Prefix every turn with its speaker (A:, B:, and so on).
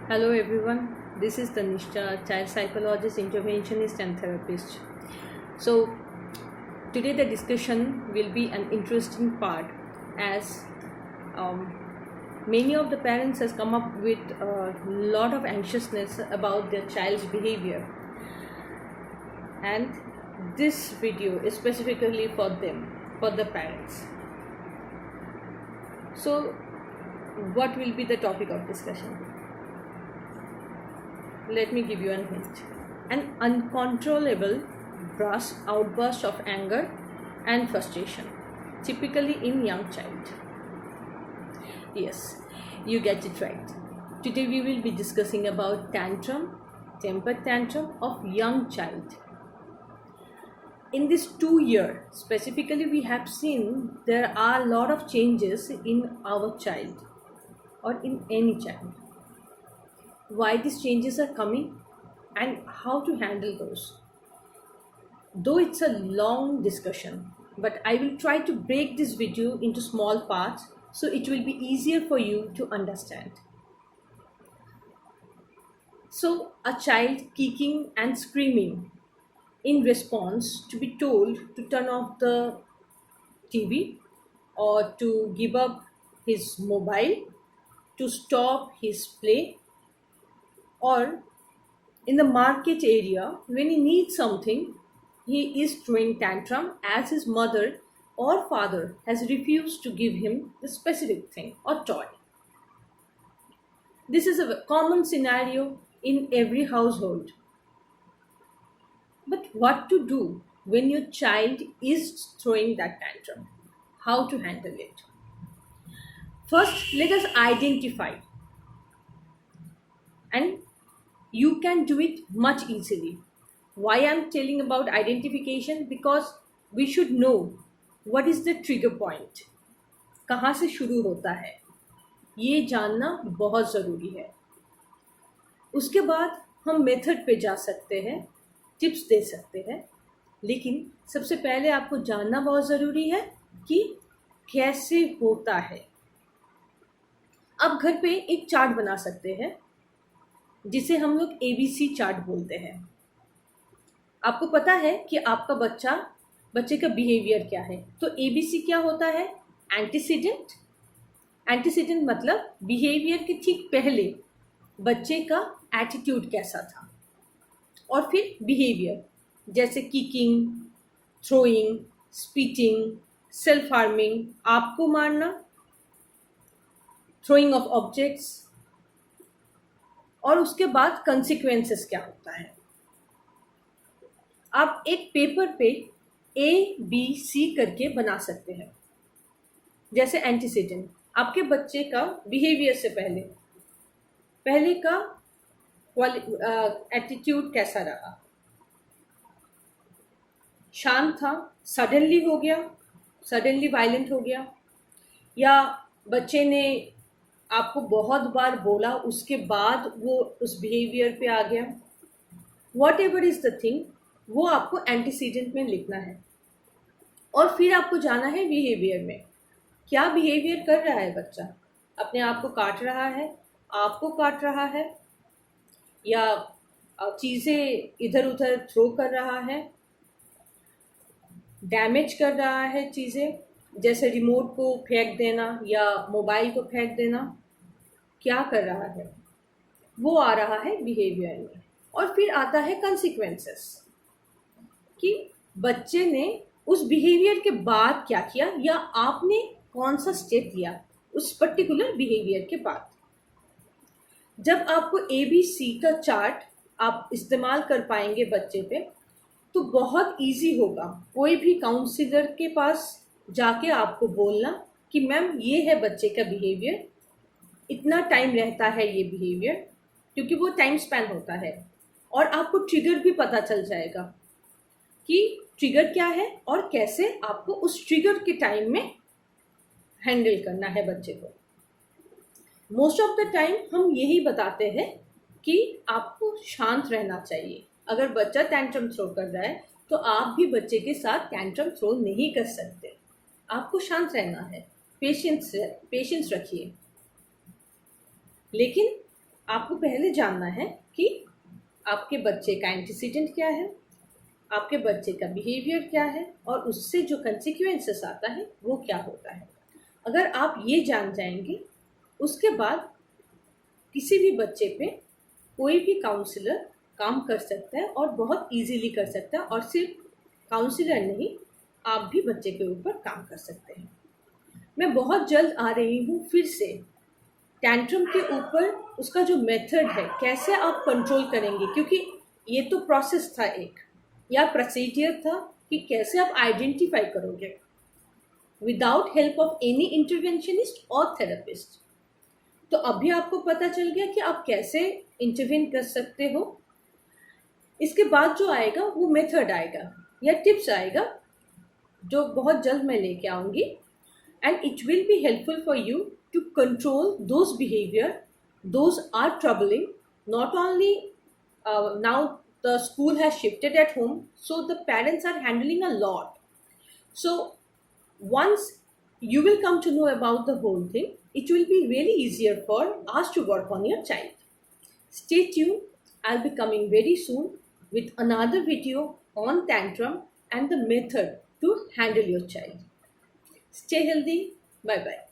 A: Hello everyone, this is Tanishta, child psychologist, interventionist, and therapist. So, today the discussion will be an interesting part as um, many of the parents has come up with a lot of anxiousness about their child's behavior, and this video is specifically for them, for the parents. So, what will be the topic of discussion? Let me give you a hint. An uncontrollable outburst of anger and frustration, typically in young child. Yes, you get it right. Today we will be discussing about temper tantrum of young child. In this 2 year, specifically we have seen there are a lot of changes in our child or in any child. Why these changes are coming and how to handle those. Though it's a long discussion, but I will try to break this video into small parts so it will be easier for you to understand. So, a child kicking and screaming in response to be told to turn off the TV or to give up his mobile, to stop his play, or in the market area when he needs something, he is throwing tantrum as his mother or father has refused to give him the specific thing or toy. This is a common scenario in every household. But what to do when your child is throwing that tantrum? How to handle it? First, let us identify, and you can do it much easily. Why I'm telling about identification? Because we should know what is the trigger point, कहाँ से शुरू होता है, ये जानना बहुत ज़रूरी है. उसके बाद हम मेथड पे जा सकते हैं, टिप्स दे सकते हैं, लेकिन सबसे पहले आपको जानना बहुत ज़रूरी है कि कैसे होता है. आप घर पे एक चार्ट बना सकते हैं जिसे हम लोग ABC चार्ट बोलते हैं. आपको पता है कि आपका बच्चे का बिहेवियर क्या है. तो ABC क्या होता है? एंटीसीडेंट. एंटीसीडेंट मतलब बिहेवियर के ठीक पहले बच्चे का एटीट्यूड कैसा था, और फिर बिहेवियर जैसे kicking, throwing, spitting, self harming, आपको मारना, थ्रोइंग ऑफ ऑब्जेक्ट्स, और उसके बाद कंसिक्वेंसेस क्या होता है. आप एक पेपर पे ABC करके बना सकते हैं. जैसे एंटीसीडेंट, आपके बच्चे का बिहेवियर से पहले का एटीट्यूड कैसा रहा. शांत था, सडनली हो गया, सडनली वायलेंट हो गया, या बच्चे ने आपको बहुत बार बोला उसके बाद वो उस बिहेवियर पे आ गया. What ever is the thing, वो आपको एंटीसीडेंट में लिखना है. और फिर आपको जाना है बिहेवियर में. क्या बिहेवियर कर रहा है बच्चा? अपने आप को काट रहा है, आपको काट रहा है, या चीज़ें इधर उधर थ्रो कर रहा है, डैमेज कर रहा है चीज़ें, जैसे रिमोट को फेंक देना या मोबाइल को फेंक देना. क्या कर रहा है? वो आ रहा है बिहेवियर में. और फिर आता है कंसिक्वेंसेस, कि बच्चे ने उस बिहेवियर के बाद क्या किया या आपने कौन सा स्टेप लिया उस पर्टिकुलर बिहेवियर के बाद. जब आपको ABC का चार्ट आप इस्तेमाल कर पाएंगे बच्चे पे, तो बहुत इजी होगा कोई भी काउंसलर के पास जाके आपको बोलना कि मैम ये है बच्चे का बिहेवियर, इतना टाइम रहता है ये बिहेवियर, क्योंकि वो टाइम स्पैन होता है. और आपको ट्रिगर भी पता चल जाएगा कि ट्रिगर क्या है और कैसे आपको उस ट्रिगर के टाइम में हैंडल करना है बच्चे को. मोस्ट ऑफ द टाइम हम यही बताते हैं कि आपको शांत रहना चाहिए. अगर बच्चा टैंट्रम थ्रो कर रहा है तो आप भी बच्चे के साथ टैंट्रम थ्रो नहीं कर सकते. आपको शांत रहना है, पेशेंस रखिए. लेकिन आपको पहले जानना है कि आपके बच्चे का एंटीसीडेंट क्या है, आपके बच्चे का बिहेवियर क्या है, और उससे जो कंसिक्वेंसेस आता है वो क्या होता है। अगर आप ये जान जाएंगे, उसके बाद किसी भी बच्चे पे कोई भी काउंसलर काम कर सकता है और बहुत इजीली कर सकता है, और सिर्फ काउंसलर नहीं, आप भी बच्चे के ऊपर काम कर सकते हैं। मैं बहुत जल्द आ रही हूँ फिर से टैंट्रम के ऊपर, उसका जो मेथड है कैसे आप कंट्रोल करेंगे, क्योंकि ये तो प्रोसेस था एक, या प्रोसीजर था कि कैसे आप आइडेंटिफाई करोगे without help of any interventionist और थेरेपिस्ट। तो अभी आपको पता चल गया कि आप कैसे इंटरवेन कर सकते हो। इसके बाद जो आएगा वो मेथड आएगा या टिप्स आएगा, जो बहुत जल्द मैं लेके आऊँगी, and it will be helpful for you to control those behavior those are troubling. Not only now the school has shifted at home, so the parents are handling a lot. So once you will come to know about the whole thing, it will be really easier for us to work on your child. Stay tuned. I'll be coming very soon with another video on tantrum and the method to handle your child. Stay healthy. Bye bye.